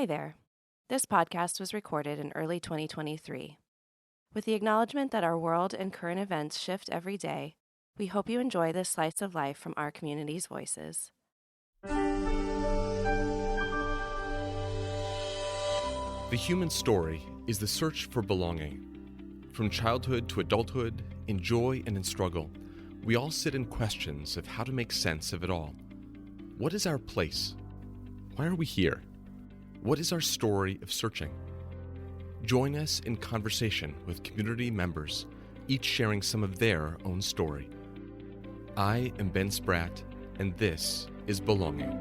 Hi there. This podcast was recorded in early 2023. With the acknowledgement that our world and current events shift every day, we hope you enjoy this slice of life from our community's voices. The human story is the search for belonging. From childhood to adulthood, in joy and in struggle, we all sit in questions of how to make sense of it all. What is our place? Why are we here? What is our story of searching? Join us in conversation with community members, each sharing some of their own story. I am Ben Spratt, and this is Belonging.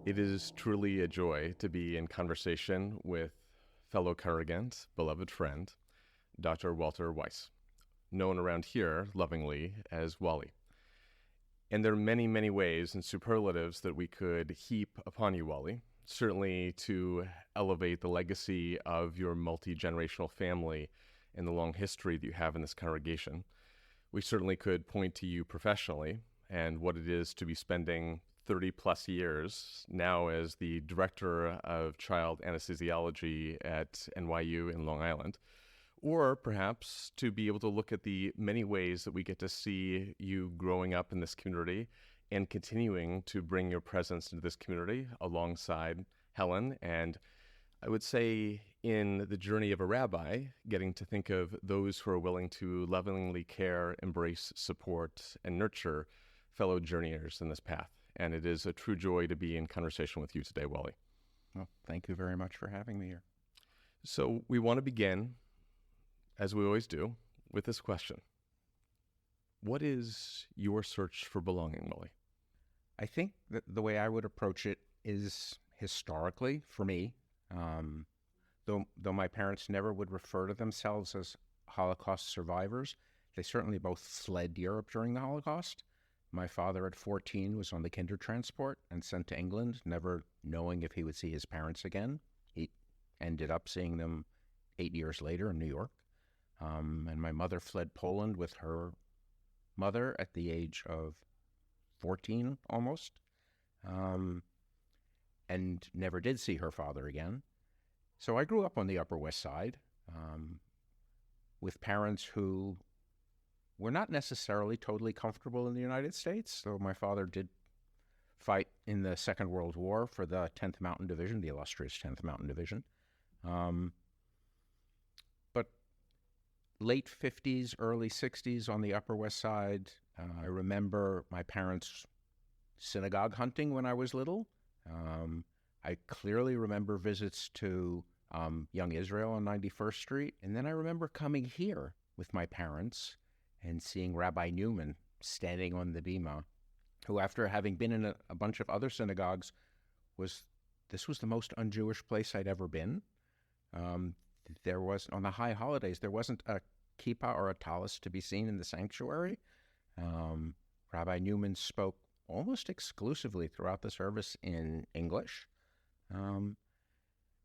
It is truly a joy to be in conversation with fellow congregant, beloved friend, Dr. Walter Weiss, known around here lovingly as Wally. And there are many, many ways and superlatives that we could heap upon you, Wally, certainly to elevate the legacy of your multi-generational family and the long history that you have in this congregation. We certainly could point to you professionally and what it is to be spending 30 plus years now as the director of child anesthesiology at NYU in Long Island, or perhaps to be able to look at the many ways that we get to see you growing up in this community and continuing to bring your presence into this community alongside Helen. And I would say in the journey of a rabbi, getting to think of those who are willing to lovingly care, embrace, support, and nurture fellow journeyers in this path. And it is a true joy to be in conversation with you today, Wally. Well, thank you very much for having me here. So we want to begin, as we always do, with this question. What is your search for belonging, Wally? I think that the way I would approach it is historically, for me, though my parents never would refer to themselves as Holocaust survivors, they certainly both fled Europe during the Holocaust. My father at 14 was on the Kindertransport and sent to England, never knowing if he would see his parents again. He ended up seeing them 8 years later in New York. And my mother fled Poland with her mother at the age of 14 almost, and never did see her father again. So I grew up on the Upper West Side with parents who were not necessarily totally comfortable in the United States. So my father did fight in the Second World War for the 10th Mountain Division, the illustrious 10th Mountain Division. But late 50s, early 60s on the Upper West Side, I remember my parents synagogue hunting when I was little. I clearly remember visits to Young Israel on 91st Street. And then I remember coming here with my parents and seeing Rabbi Newman standing on the bima, who, after having been in a bunch of other synagogues, this was the most un-Jewish place I'd ever been. There was, on the high holidays, there wasn't a kippah or a tallis to be seen in the sanctuary. Rabbi Newman spoke almost exclusively throughout the service in English. And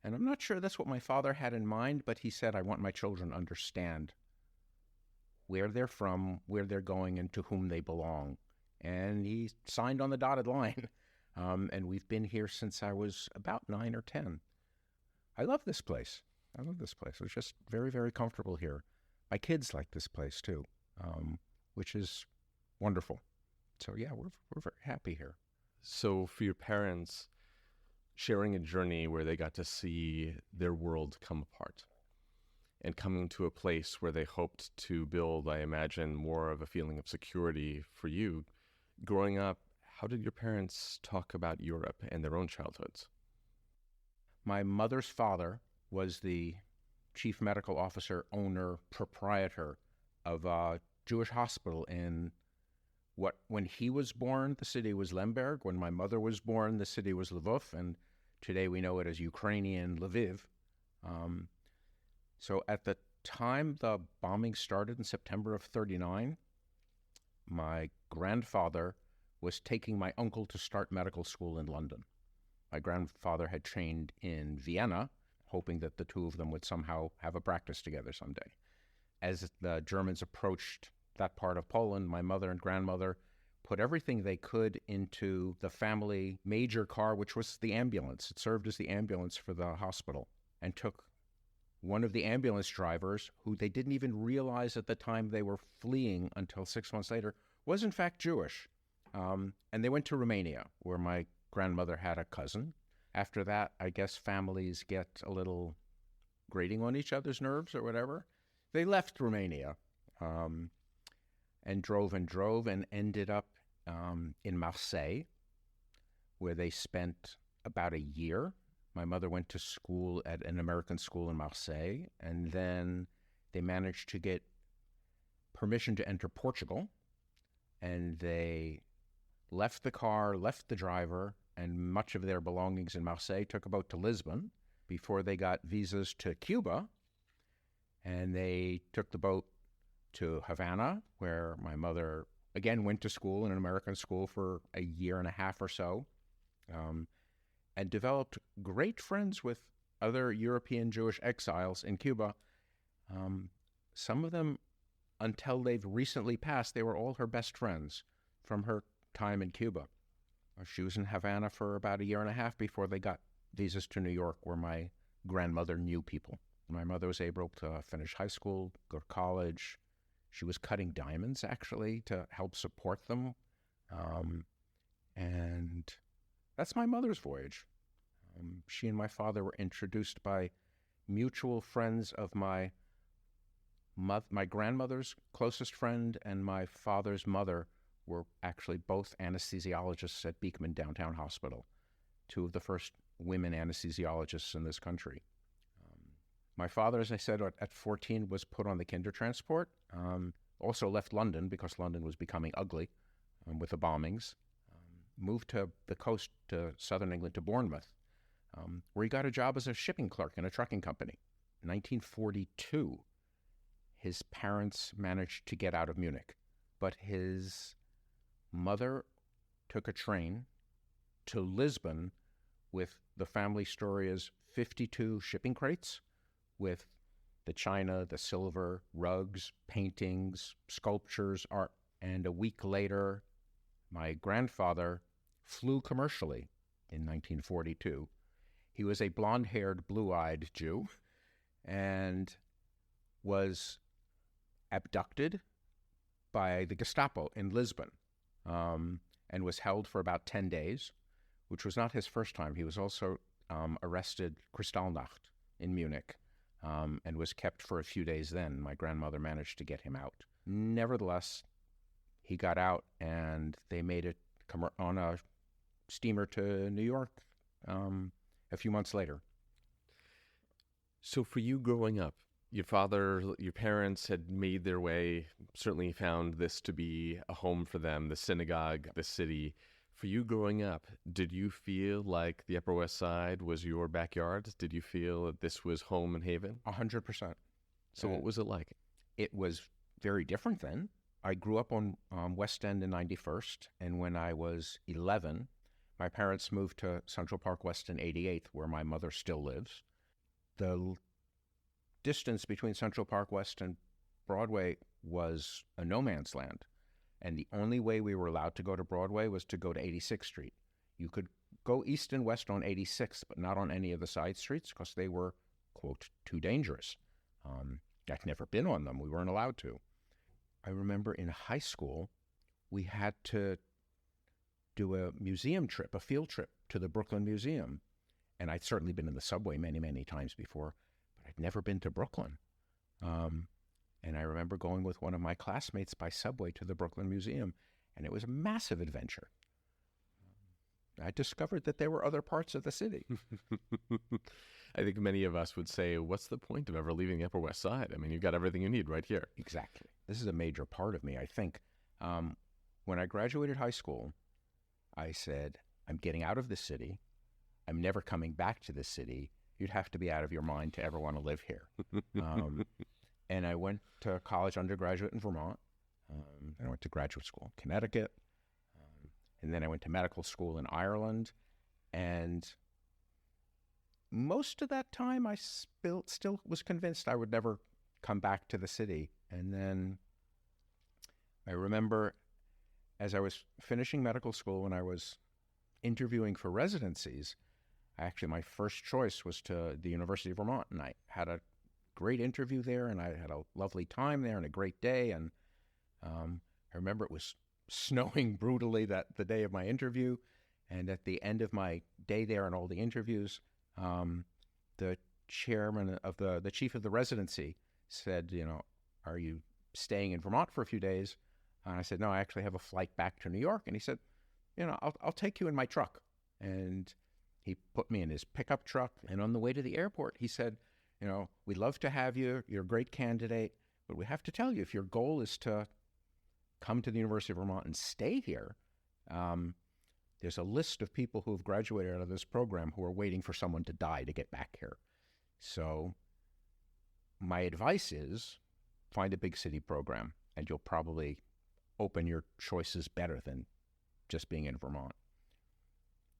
I'm not sure that's what my father had in mind, but he said, I want my children to understand where they're from, where they're going, and to whom they belong. And he signed on the dotted line. And we've been here since I was about 9 or 10. I love this place. I was just very, very comfortable here. My kids like this place too, which is wonderful. So yeah, we're very happy here. So for your parents, sharing a journey where they got to see their world come apart and coming to a place where they hoped to build, I imagine, more of a feeling of security for you. Growing up, how did your parents talk about Europe and their own childhoods? My mother's father was the chief medical officer, owner, proprietor of a Jewish hospital in when he was born, the city was Lemberg. When my mother was born, the city was Lvov, and today we know it as Ukrainian Lviv. So at the time the bombing started in September of 1939, my grandfather was taking my uncle to start medical school in London. My grandfather had trained in Vienna, hoping that the two of them would somehow have a practice together someday. As the Germans approached that part of Poland, my mother and grandmother put everything they could into the family major car, which was the ambulance. It served as the ambulance for the hospital, and took one of the ambulance drivers, who they didn't even realize at the time they were fleeing until 6 months later, was in fact Jewish. And they went to Romania, where my grandmother had a cousin. After that, I guess families get a little grating on each other's nerves or whatever. They left Romania and drove and ended up in Marseille, where they spent about a year. My mother went to school at an American school in Marseille, and then they managed to get permission to enter Portugal, and they left the car, left the driver, and much of their belongings in Marseille, took a boat to Lisbon before they got visas to Cuba, and they took the boat to Havana, where my mother again went to school in an American school for a year and a half or so, and developed great friends with other European Jewish exiles in Cuba. Some of them, until they've recently passed, they were all her best friends from her time in Cuba. She was in Havana for about a year and a half before they got visas to New York, where my grandmother knew people. My mother was able to finish high school, go to college. She was cutting diamonds, actually, to help support them. And that's my mother's voyage. She and my father were introduced by mutual friends of my grandmother's closest friend, and my father's mother were actually both anesthesiologists at Beekman Downtown Hospital, two of the first women anesthesiologists in this country. My father, as I said, at 14 was put on the Kindertransport, also left London because London was becoming ugly with the bombings, moved to the coast to southern England, to Bournemouth, where he got a job as a shipping clerk in a trucking company. In 1942, his parents managed to get out of Munich, but his mother took a train to Lisbon with the family story as 52 shipping crates with the china, the silver, rugs, paintings, sculptures, art. And a week later, my grandfather flew commercially in 1942. He was a blonde-haired, blue-eyed Jew and was abducted by the Gestapo in Lisbon, and was held for about 10 days, which was not his first time. He was also arrested Kristallnacht in Munich, and was kept for a few days then. My grandmother managed to get him out. Nevertheless, he got out, and they made it on a steamer to New York a few months later. So for you growing up, your parents had made their way, certainly found this to be a home for them, the synagogue, the city. For you growing up, did you feel like the Upper West Side was your backyard? Did you feel that this was home and haven? 100%. So what was it like? It was very different then. I grew up on West End in 91st, and when I was 11, my parents moved to Central Park West in 88th, where my mother still lives. The distance between Central Park West and Broadway was a no man's land. And the only way we were allowed to go to Broadway was to go to 86th Street. You could go east and west on 86th, but not on any of the side streets because they were, quote, too dangerous. I'd never been on them. We weren't allowed to. I remember in high school, we had to do a museum trip, a field trip to the Brooklyn Museum. And I'd certainly been in the subway many, many times before, but I'd never been to Brooklyn. And I remember going with one of my classmates by subway to the Brooklyn Museum, and it was a massive adventure. I discovered that there were other parts of the city. I think many of us would say, what's the point of ever leaving the Upper West Side? I mean, you've got everything you need right here. Exactly. This is a major part of me, I think. When I graduated high school, I said, I'm getting out of the city. I'm never coming back to the city. You'd have to be out of your mind to ever want to live here. And I went to college undergraduate in Vermont. I went to graduate school in Connecticut. And then I went to medical school in Ireland. And most of that time, I still was convinced I would never come back to the city. And then I remember as I was finishing medical school, when I was interviewing for residencies, my first choice was to the University of Vermont, and I had a great interview there, and I had a lovely time there and a great day. And I remember it was snowing brutally the day of my interview, and at the end of my day there and all the interviews, the chairman of the chief of the residency said, are you staying in Vermont for a few days? And I said, no, I actually have a flight back to New York. And he said, I'll take you in my truck. And he put me in his pickup truck. And on the way to the airport, he said, we'd love to have you. You're a great candidate. But we have to tell you, if your goal is to come to the University of Vermont and stay here, there's a list of people who have graduated out of this program who are waiting for someone to die to get back here. So my advice is find a big city program, and you'll probably open your choices better than just being in Vermont.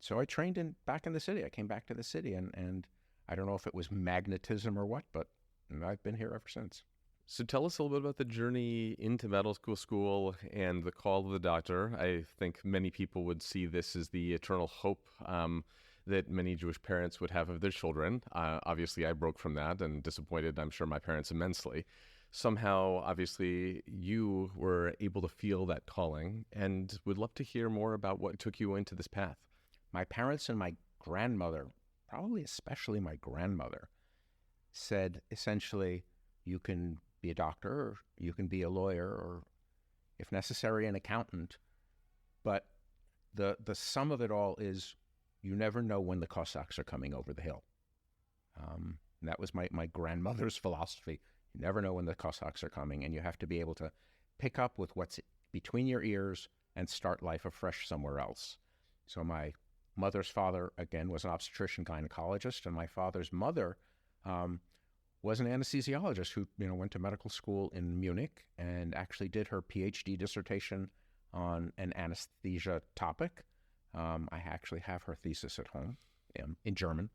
So I trained back in the city. I came back to the city, and I don't know if it was magnetism or what, but I've been here ever since. So tell us a little bit about the journey into medical school and the call of the doctor. I think many people would see this as the eternal hope that many Jewish parents would have of their children. Obviously, I broke from that and disappointed, I'm sure, my parents immensely. Somehow, obviously, you were able to feel that calling, and would love to hear more about what took you into this path. My parents and my grandmother, probably especially my grandmother, said essentially, you can be a doctor, or you can be a lawyer, or if necessary, an accountant. But the sum of it all is you never know when the Cossacks are coming over the hill. And that was my grandmother's philosophy. You never know when the Cossacks are coming, and you have to be able to pick up with what's between your ears and start life afresh somewhere else. So my mother's father, again, was an obstetrician gynecologist, and my father's mother was an anesthesiologist who went to medical school in Munich and actually did her PhD dissertation on an anesthesia topic. I actually have her thesis at home in German.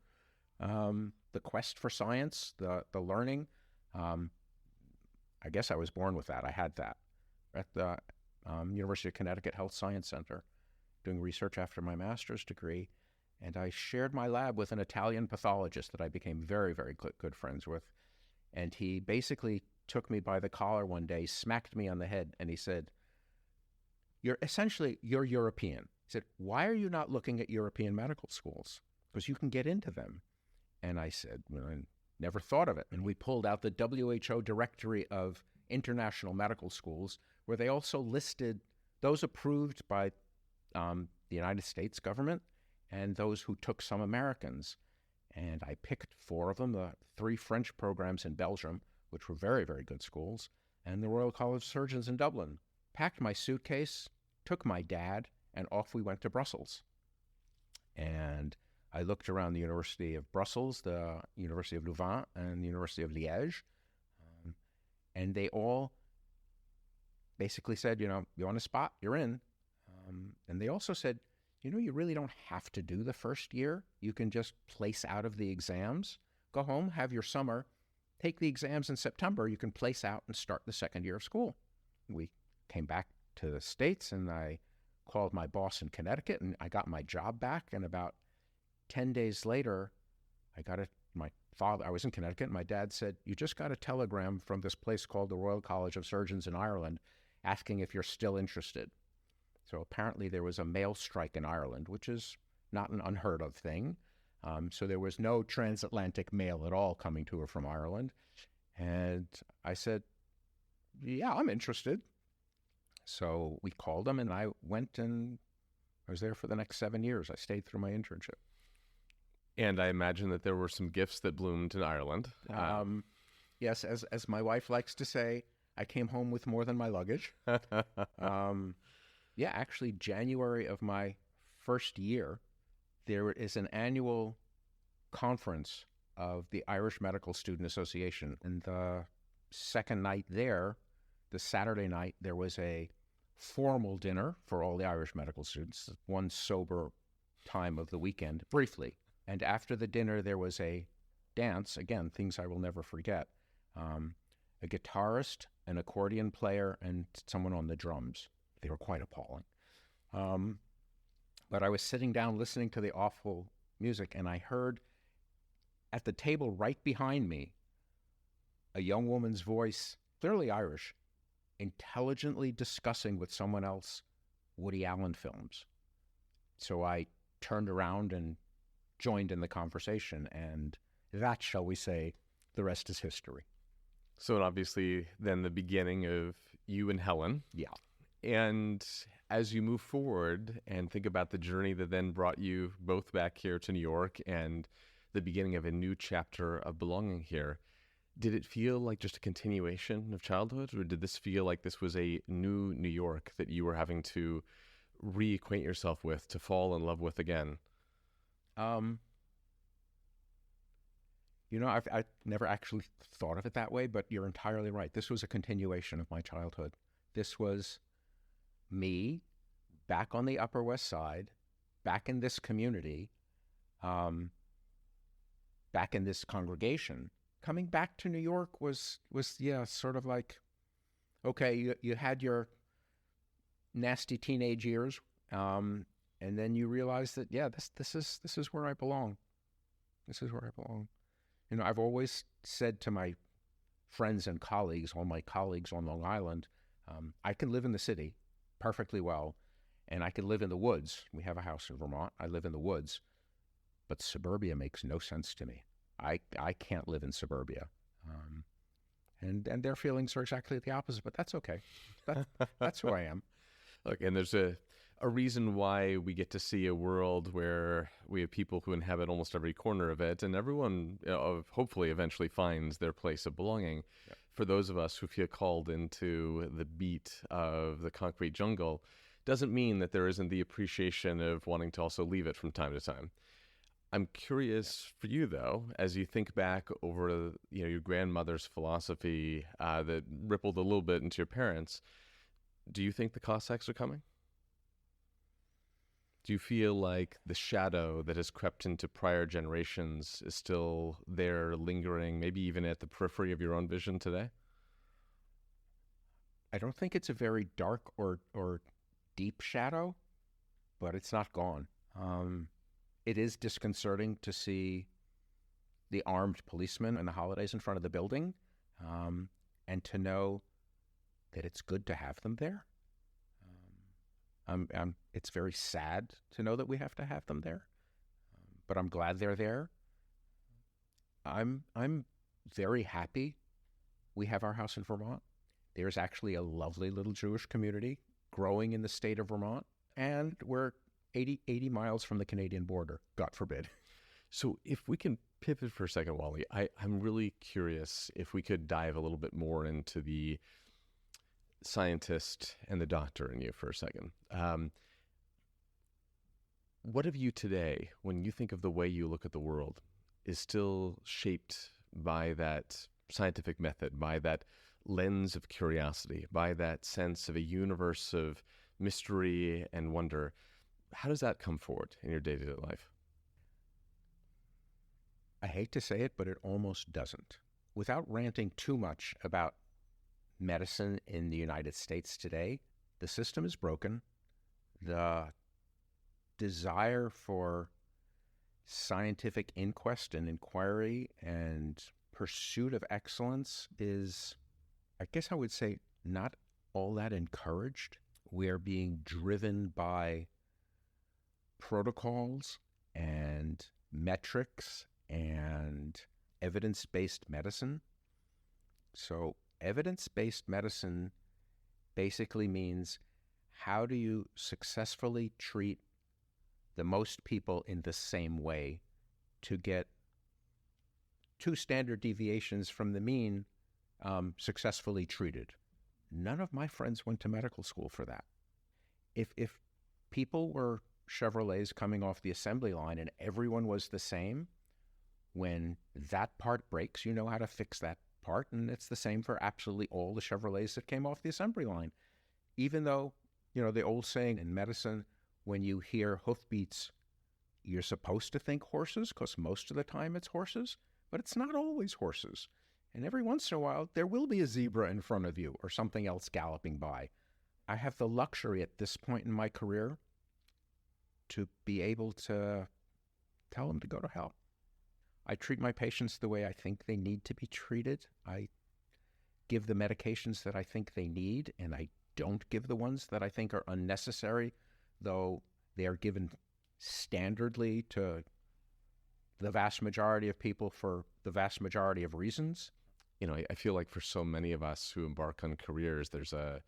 The quest for science, the learning, I guess I was born with that. I had that at the University of Connecticut Health Science Center, doing research after my master's degree. And I shared my lab with an Italian pathologist that I became very, very good friends with. And he basically took me by the collar one day, smacked me on the head, and he said, you're European. He said, why are you not looking at European medical schools? Because you can get into them. And I said, well, I never thought of it. And we pulled out the WHO directory of international medical schools, where they also listed those approved by the United States government and those who took some Americans. And I picked 4 of them, the 3 French programs in Belgium, which were very, very good schools, and the Royal College of Surgeons in Dublin. Packed my suitcase, took my dad, and off we went to Brussels. And I looked around the University of Brussels, the University of Louvain, and the University of Liège, and they all basically said, you want a spot, you're in. And they also said, you really don't have to do the first year. You can just place out of the exams, go home, have your summer, take the exams in September. You can place out and start the second year of school. We came back to the States, and I called my boss in Connecticut, and I got my job back. And about 10 days later, I was in Connecticut, and my dad said, you just got a telegram from this place called the Royal College of Surgeons in Ireland asking if you're still interested. So apparently there was a mail strike in Ireland, which is not an unheard of thing. So there was no transatlantic mail at all coming to her from Ireland. And I said, yeah, I'm interested. So we called them, and I went, and I was there for the next 7 years. I stayed through my internship. And I imagine that there were some gifts that bloomed in Ireland. Yes, as my wife likes to say, I came home with more than my luggage. Yeah, actually, January of my first year, there is an annual conference of the Irish Medical Student Association. And the second night there, the Saturday night, there was a formal dinner for all the Irish medical students, one sober time of the weekend, briefly. And after the dinner, there was a dance, again, things I will never forget, a guitarist, an accordion player, and someone on the drums. They were quite appalling. But I was sitting down listening to the awful music, and I heard at the table right behind me a young woman's voice, clearly Irish, intelligently discussing with someone else Woody Allen films. So I turned around and joined in the conversation, and that, shall we say, the rest is history. So obviously then the beginning of you and Helen. Yeah. And as you move forward and think about the journey that then brought you both back here to New York and the beginning of a new chapter of belonging here, did it feel like just a continuation of childhood, or did this feel like this was a new New York that you were having to reacquaint yourself with, to fall in love with again? I've never actually thought of it that way, but you're entirely right. This was a continuation of my childhood. This was me back on the Upper West Side, back in this community, back in this congregation. Coming back to New York was sort of like, okay, you had your nasty teenage years, and then you realize that, this is where I belong. This is where I belong. I've always said to my friends and colleagues, all my colleagues on Long Island, I can live in the city perfectly well, and I can live in the woods. We have a house in Vermont. I live in the woods, but suburbia makes no sense to me. I can't live in suburbia. And their feelings are exactly the opposite, but that's okay. That's who I am. Look, and there's a reason why we get to see a world where we have people who inhabit almost every corner of it, and everyone hopefully eventually finds their place of belonging. Yep. For those of us who feel called into the beat of the concrete jungle, doesn't mean that there isn't the appreciation of wanting to also leave it from time to time. I'm curious for you, though, as you think back over your grandmother's philosophy that rippled a little bit into your parents, do you think the Cossacks are coming? Do you feel like the shadow that has crept into prior generations is still there, lingering, maybe even at the periphery of your own vision today? I don't think it's a very dark or deep shadow, but it's not gone. It is disconcerting to see the armed policemen in the holidays in front of the building, and to know that it's good to have them there. It's very sad to know that we have to have them there, but I'm glad they're there. I'm very happy we have our house in Vermont. There's actually a lovely little Jewish community growing in the state of Vermont, and we're 80 miles from the Canadian border, God forbid. So if we can pivot for a second, Wally, I'm really curious if we could dive a little bit more into the scientist and the doctor in you for a second. What of you today, when you think of the way you look at the world, is still shaped by that scientific method, by that lens of curiosity, by that sense of a universe of mystery and wonder? How does that come forward in your day-to-day life? I hate to say it, but it almost doesn't. Without ranting too much about medicine in the United States today, the system is broken. The desire for scientific inquest and inquiry and pursuit of excellence is, I guess I would say, not all that encouraged. We're being driven by protocols and metrics and evidence-based medicine. So evidence-based medicine basically means, how do you successfully treat the most people in the same way to get 2 standard deviations from the mean successfully treated? None of my friends went to medical school for that. If people were Chevrolets coming off the assembly line and everyone was the same, when that part breaks, you know how to fix that part, and it's the same for absolutely all the Chevrolets that came off the assembly line. Even though, the old saying in medicine, when you hear hoofbeats, you're supposed to think horses, because most of the time it's horses, but it's not always horses. And every once in a while, there will be a zebra in front of you or something else galloping by. I have the luxury at this point in my career to be able to tell them to go to hell. I treat my patients the way I think they need to be treated. I give the medications that I think they need, and I don't give the ones that I think are unnecessary, though they are given standardly to the vast majority of people for the vast majority of reasons. You know, I feel like for so many of us who embark on careers, there's a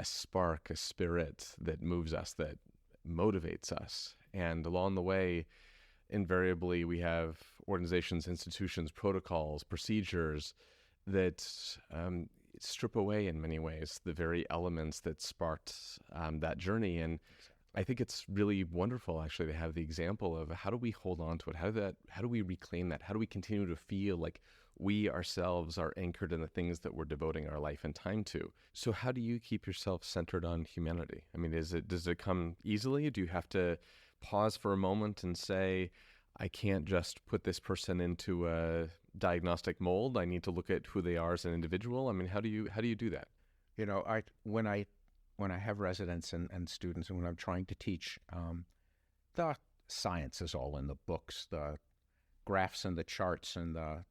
spark, a spirit that moves us, that motivates us. And along the way, invariably, we have organizations, institutions, protocols, procedures that strip away in many ways the very elements that sparked that journey. And I think it's really wonderful, actually, to have the example of how do we hold on to it? How do we reclaim that? How do we continue to feel like we ourselves are anchored in the things that we're devoting our life and time to? So how do you keep yourself centered on humanity? I mean, does it come easily? Do you have to pause for a moment and say, I can't just put this person into a diagnostic mold. I need to look at who they are as an individual. I mean, how do you do that? You know, when I have residents and students, and when I'm trying to teach, the science is all in the books, the graphs and the charts and the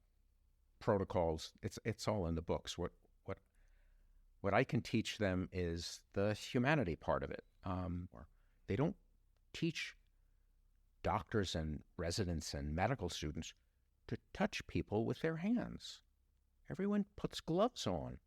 protocols. It's all in the books. What I can teach them is the humanity part of it. They don't teach doctors and residents and medical students to touch people with their hands. Everyone puts gloves on.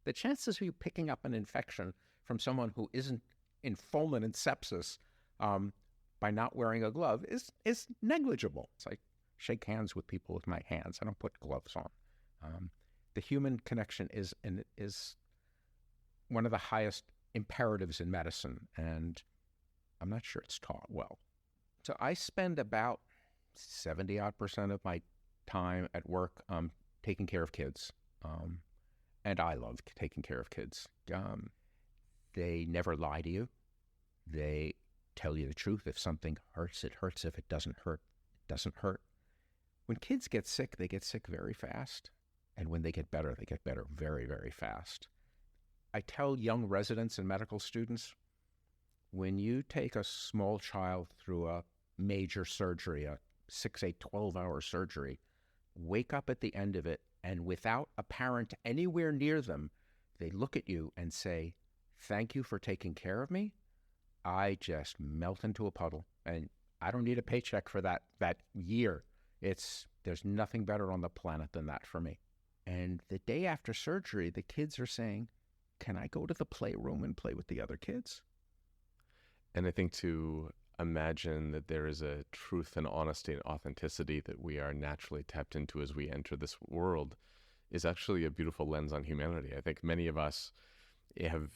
The chances of you picking up an infection from someone who isn't in fulminant sepsis by not wearing a glove is negligible. It's like shake hands with people with my hands. I don't put gloves on. The human connection is one of the highest imperatives in medicine, and I'm not sure it's taught well. So I spend about 70% of my time at work taking care of kids. And I love taking care of kids. They never lie to you. They tell you the truth. If something hurts, it hurts. If it doesn't hurt, it doesn't hurt. When kids get sick, they get sick very fast. And when they get better very, very fast. I tell young residents and medical students, when you take a small child through a major surgery, a 6, 8, 12-hour surgery, wake up at the end of it, and without a parent anywhere near them, they look at you and say, thank you for taking care of me. I just melt into a puddle, and I don't need a paycheck for that year. There's nothing better on the planet than that for me. And the day after surgery, the kids are saying, can I go to the playroom and play with the other kids? And I think to imagine that there is a truth and honesty and authenticity that we are naturally tapped into as we enter this world is actually a beautiful lens on humanity. I think many of us have,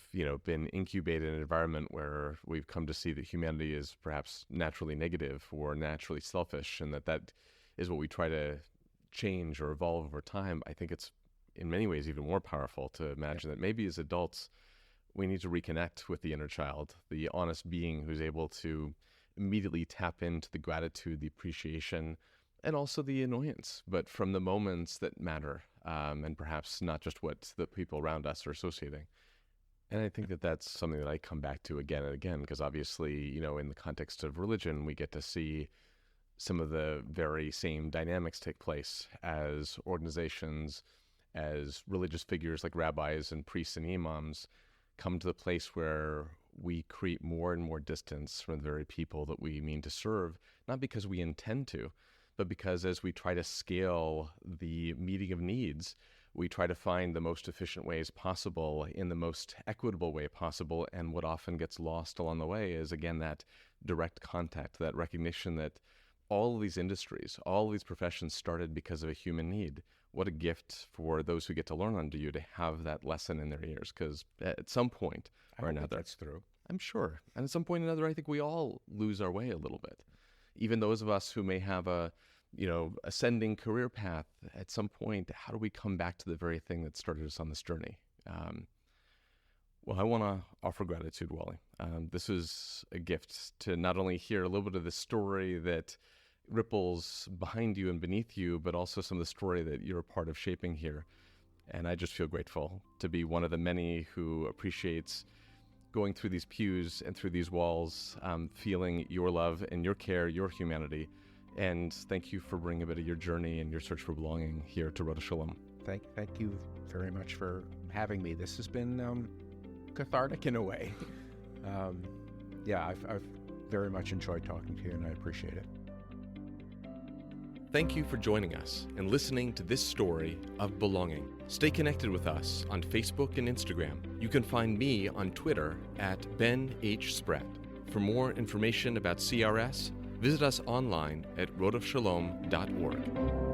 been incubated in an environment where we've come to see that humanity is perhaps naturally negative or naturally selfish, and that is what we try to change or evolve over time. I think it's in many ways even more powerful to imagine that maybe as adults, we need to reconnect with the inner child, the honest being who's able to immediately tap into the gratitude, the appreciation, and also the annoyance, but from the moments that matter, and perhaps not just what the people around us are associating. And I think that that's something that I come back to again and again, because obviously, in the context of religion, we get to see some of the very same dynamics take place as organizations, as religious figures like rabbis and priests and imams come to the place where we create more and more distance from the very people that we mean to serve, not because we intend to, but because as we try to scale the meeting of needs, we try to find the most efficient ways possible in the most equitable way possible. And what often gets lost along the way is, again, that direct contact, that recognition that all of these industries, all of these professions started because of a human need. What a gift for those who get to learn under you to have that lesson in their ears, because at some point or another, that's through. I'm sure. And at some point or another, I think we all lose our way a little bit. Even those of us who may have a, ascending career path, at some point, how do we come back to the very thing that started us on this journey? Well, I want to offer gratitude, Wally. This is a gift to not only hear a little bit of the story that ripples behind you and beneath you, but also some of the story that you're a part of shaping here. And I just feel grateful to be one of the many who appreciates going through these pews and through these walls, feeling your love and your care, your humanity. And thank you for bringing a bit of your journey and your search for belonging here to Rodef Shalom. Thank you very much for having me. This has been cathartic in a way. I've very much enjoyed talking to you, and I appreciate it. Thank you for joining us and listening to this story of belonging. Stay connected with us on Facebook and Instagram. You can find me on Twitter at Ben H. Spratt. For more information about CRS, visit us online at rodefshalom.org.